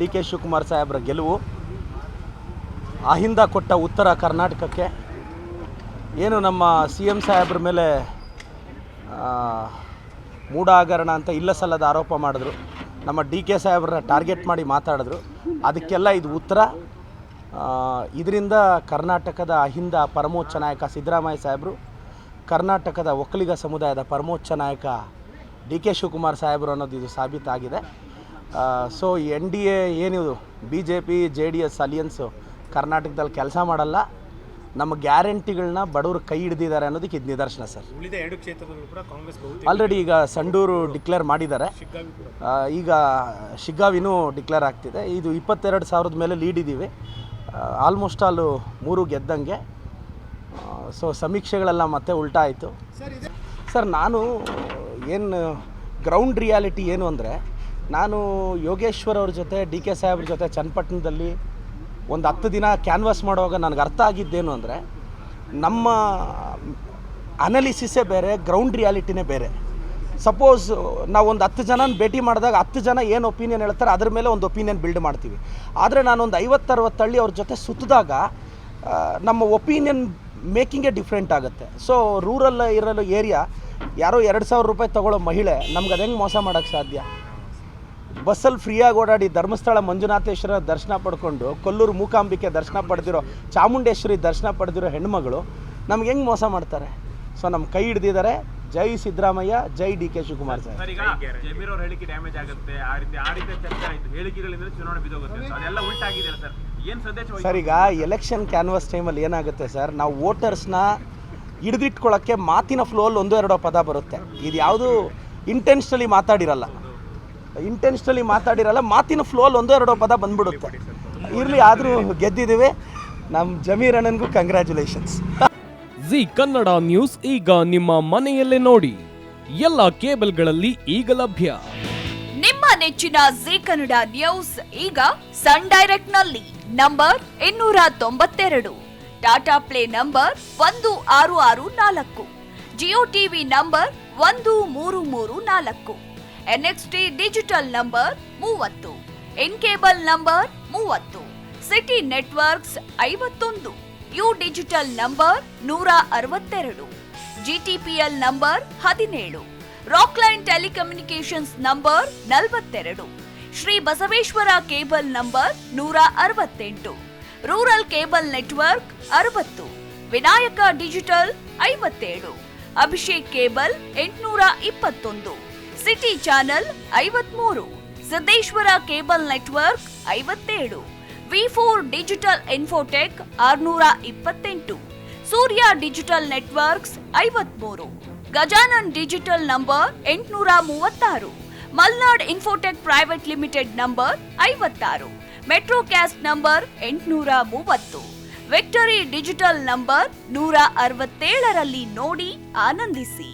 D K Shivakumar ಸಾಹೇಬ್ರ ಗೆಲುವು, ಅಹಿಂದ ಕೊಟ್ಟ ಉತ್ತರ ಕರ್ನಾಟಕಕ್ಕೆ. ಏನು ನಮ್ಮ CM ಸಾಹೇಬ್ರ ಮೇಲೆ ಮೂಢ ಹಗರಣ ಅಂತ ಇಲ್ಲ ಸಲ್ಲದ ಆರೋಪ ಮಾಡಿದ್ರು, ನಮ್ಮ DK ಸಾಹೇಬ್ರನ್ನ ಟಾರ್ಗೆಟ್ ಮಾಡಿ ಮಾತಾಡಿದ್ರು. ಅದಕ್ಕೆಲ್ಲ ಇದು ಉತ್ತರ. ಇದರಿಂದ ಕರ್ನಾಟಕದ ಅಹಿಂದ ಪರಮೋಚ್ಚ ನಾಯಕ ಸಿದ್ದರಾಮಯ್ಯ ಸಾಹೇಬರು, ಕರ್ನಾಟಕದ ಒಕ್ಕಲಿಗ ಸಮುದಾಯದ ಪರಮೋಚ್ಚ ನಾಯಕ DK ಶಿವಕುಮಾರ್ ಸಾಹೇಬರು ಅನ್ನೋದು ಇದು ಸಾಬೀತಾಗಿದೆ. ಸೊ NDA ಏನಿದು BJP JDS ಅಲಿಯನ್ಸು ಕರ್ನಾಟಕದಲ್ಲಿ ಕೆಲಸ ಮಾಡಲ್ಲ, ನಮ್ಮ ಗ್ಯಾರಂಟಿಗಳನ್ನ ಬಡವರು ಕೈ ಹಿಡಿದಿದ್ದಾರೆ ಅನ್ನೋದಕ್ಕೆ ಇದು ನಿದರ್ಶನ ಸರ್. ಉಳಿದ 2 ಕ್ಷೇತ್ರದಲ್ಲೂ ಕೂಡ ಕಾಂಗ್ರೆಸ್ ಆಲ್ರೆಡಿ ಈಗ ಸಂಡೂರು ಡಿಕ್ಲೇರ್ ಮಾಡಿದ್ದಾರೆ, ಈಗ ಶಿಗ್ಗಾವಿನೂ ಡಿಕ್ಲೇರ್ ಆಗ್ತಿದೆ. ಇದು 22,000 ಮೇಲೆ ಲೀಡ್ ಇದ್ದೀವಿ, ಆಲ್ಮೋಸ್ಟ್ ಆಲು 3 ಗೆದ್ದಂಗೆ. ಸೊ ಸಮೀಕ್ಷೆಗಳೆಲ್ಲ ಮತ್ತೆ ಉಲ್ಟಾ ಆಯಿತು ಸರ್. ನಾನು ಏನು ಗ್ರೌಂಡ್ ರಿಯಾಲಿಟಿ ಏನು ಅಂದರೆ, ನಾನು ಯೋಗೇಶ್ವರ್ ಅವ್ರ ಜೊತೆ DK ಸಾಹೇಬ್ರ ಜೊತೆ ಚನ್ನಪಟ್ಟಣದಲ್ಲಿ ಒಂದು 10 ದಿನ ಕ್ಯಾನ್ವಾಸ್ ಮಾಡುವಾಗ ನನಗೆ ಅರ್ಥ ಆಗಿದ್ದೇನು ಅಂದರೆ, ನಮ್ಮ ಅನಾಲಿಸಿಸೇ ಬೇರೆ, ಗ್ರೌಂಡ್ ರಿಯಾಲಿಟಿನೇ ಬೇರೆ. ಸಪೋಸ್ ನಾವು ಒಂದು 10 ಜನನ ಭೇಟಿ ಮಾಡಿದಾಗ 10 ಜನ ಏನು ಒಪಿನಿಯನ್ ಹೇಳ್ತಾರೆ ಅದ್ರ ಮೇಲೆ ಒಂದು ಒಪಿನಿಯನ್ ಬಿಲ್ಡ್ ಮಾಡ್ತೀವಿ. ಆದರೆ ನಾನೊಂದು 50-60 ಹಳ್ಳಿ ಅವ್ರ ಜೊತೆ ಸುತ್ತಿದಾಗ ನಮ್ಮ ಒಪಿನಿಯನ್ ಮೇಕಿಂಗೇ ಡಿಫ್ರೆಂಟ್ ಆಗುತ್ತೆ. ಸೊ ರೂರಲ್ ಇರಲು ಏರಿಯಾ ಯಾರೋ 2,000 ರೂಪಾಯಿ ತೊಗೊಳ್ಳೋ ಮಹಿಳೆ ನಮ್ಗೆ ಅದು ಹೆಂಗೆ ಮೋಸ ಮಾಡೋಕ್ಕೆ ಸಾಧ್ಯ? ಬಸ್ಸಲ್ಲಿ ಫ್ರೀಯಾಗಿ ಓಡಾಡಿ ಧರ್ಮಸ್ಥಳ ಮಂಜುನಾಥೇಶ್ವರ ದರ್ಶನ ಪಡ್ಕೊಂಡು, ಕೊಲ್ಲೂರು ಮೂಕಾಂಬಿಕೆ ದರ್ಶನ ಪಡೆದಿರೋ, ಚಾಮುಂಡೇಶ್ವರಿ ದರ್ಶನ ಪಡೆದಿರೋ ಹೆಣ್ಮಗಳು ನಮ್ಗೆ ಹೆಂಗೆ ಮೋಸ ಮಾಡ್ತಾರೆ? ಸೊ ನಮ್ಮ ಕೈ ಹಿಡ್ದಿದ್ದಾರೆ. ಜೈ ಸಿದ್ದರಾಮಯ್ಯ, ಜೈ DK ಶಿವಕುಮಾರ್ ಸರ್. ಜಮೀರ್ ಅವ್ರ ಹೇಳಿಕೆ ಡ್ಯಾಮೇಜ್ ಆಗುತ್ತೆ, ಆ ರೀತಿ ಚರ್ಚೆ ಆಯಿತು, ಹೇಳಿಕೆಗಳಿಂದ ಚುನಾವಣೆ ಬಿದ್ದೋಗುತ್ತೆ, ಅದೆಲ್ಲ ಉಲ್ಟಾಗಿದೆ ಸರ್. ಏನು ಸಂದೇಶ ಸರ್? ಈಗ ಎಲೆಕ್ಷನ್ ಕ್ಯಾನ್ವಾಸ್ ಟೈಮಲ್ಲಿ ಏನಾಗುತ್ತೆ ಸರ್, ನಾವು ವೋಟರ್ಸ್ನ ಹಿಡಿದಿಟ್ಕೊಳ್ಳೋಕ್ಕೆ ಮಾತಿನ ಫ್ಲೋಲ್ಲಿ 1-2 ಪದ ಬರುತ್ತೆ. ಇದು ಯಾವುದು ಇಂಟೆನ್ಷನಲಿ ಮಾತಾಡಿರಲ್ಲ, ಮಾತಿನ ಫ್ಲೋಲ್ಲಿ 1-2 ಪದ ಬಂದ್ಬಿಡುತ್ತೆ. ಇರಲಿ, ಆದರೂ ಗೆದ್ದಿದ್ದೀವಿ. ನಮ್ಮ ಜಮೀರ್ ಅಣ್ಣನಿಗೂ ಕಂಗ್ರ್ಯಾಚುಲೇಷನ್ಸ್. ಜಿ ಕನ್ನಡ ನ್ಯೂಸ್ ಈಗ ನಿಮ್ಮ ಮನೆಯಲ್ಲೇ ನೋಡಿ, ಎಲ್ಲ ಕೇಬಲ್ಗಳಲ್ಲಿ ಈಗ ಲಭ್ಯ. ನಿಮ್ಮ ನೆಚ್ಚಿನ ಜಿ ಕನ್ನಡ ನ್ಯೂಸ್ ಈಗ ಸನ್ ಡೈರೆಕ್ಟ್ ನಲ್ಲಿ number 292, Tata play number 1664, Jio TV number 1334, NXT digital number 30, in cable number 30, city networks 51, U digital number 162, GTPL number 17, Rockline telecommunications number 42, Shri Basaveshwara cable number 168, rural cable network 60, Vinayaka digital 57, Abhishek cable 821, city channel 53, Siddeshwara cable network 57, V4 digital Infotech 628, Surya digital networks 53, Gajanan digital number 836, Malnad Infotech Private Limited number 56, Metrocast number 830, Victory Digital number 167ರಲ್ಲಿ ನೋಡಿ ಆನಂದಿಸಿ.